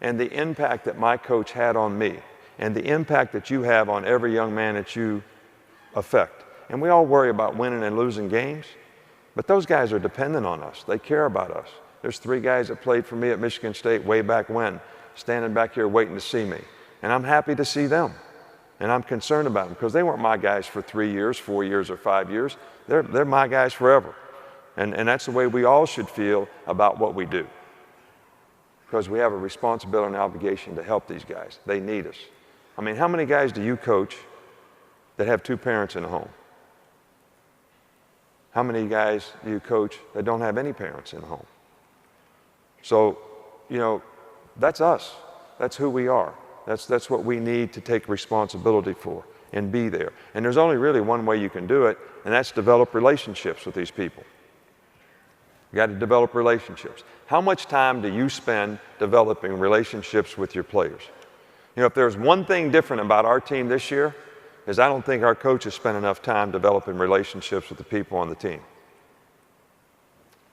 and the impact that my coach had on me and the impact that you have on every young man that you affect. And we all worry about winning and losing games, but those guys are dependent on us. They care about us. There's 3 guys that played for me at Michigan State way back when, standing back here waiting to see me. And I'm happy to see them. And I'm concerned about them because they weren't my guys for 3 years, 4 years, or 5 years. They're my guys forever. And that's the way we all should feel about what we do. Because we have a responsibility and obligation to help these guys. They need us. I mean, how many guys do you coach that have 2 parents in the home? How many guys do you coach that don't have any parents in the home? So, you know, that's us. That's who we are. That's what we need to take responsibility for and be there. And there's only really one way you can do it, and that's develop relationships with these people. You got to develop relationships. How much time do you spend developing relationships with your players? You know, if there's one thing different about our team this year, is I don't think our coaches spend enough time developing relationships with the people on the team.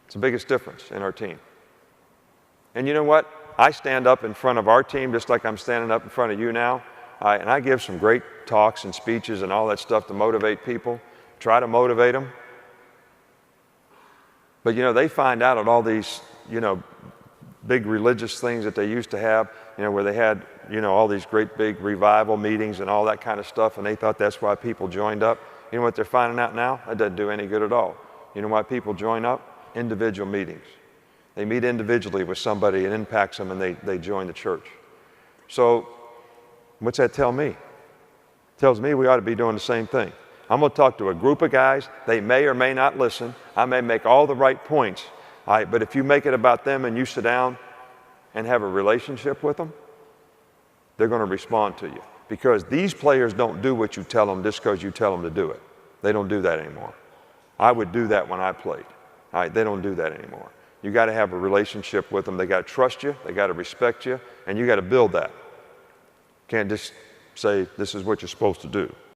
It's the biggest difference in our team. And you know what? I stand up in front of our team just like I'm standing up in front of you now, and I give some great talks and speeches and all that stuff to motivate people, try to motivate them. But, you know, they find out at all these, you know, big religious things that they used to have, you know, where they had, you know, all these great big revival meetings and all that kind of stuff, and they thought that's why people joined up. You know what they're finding out now? That doesn't do any good at all. You know why people join up? Individual meetings. They meet individually with somebody, it impacts them, and they join the church. So what's that tell me? It tells me we ought to be doing the same thing. I'm going to talk to a group of guys. They may or may not listen. I may make all the right points. But if you make it about them and you sit down and have a relationship with them, they're going to respond to you. Because these players don't do what you tell them just because you tell them to do it. They don't do that anymore. I would do that when I played. They don't do that anymore. You got to have a relationship with them. They got to trust you. They got to respect you. And you got to build that. Can't just say, this is what you're supposed to do.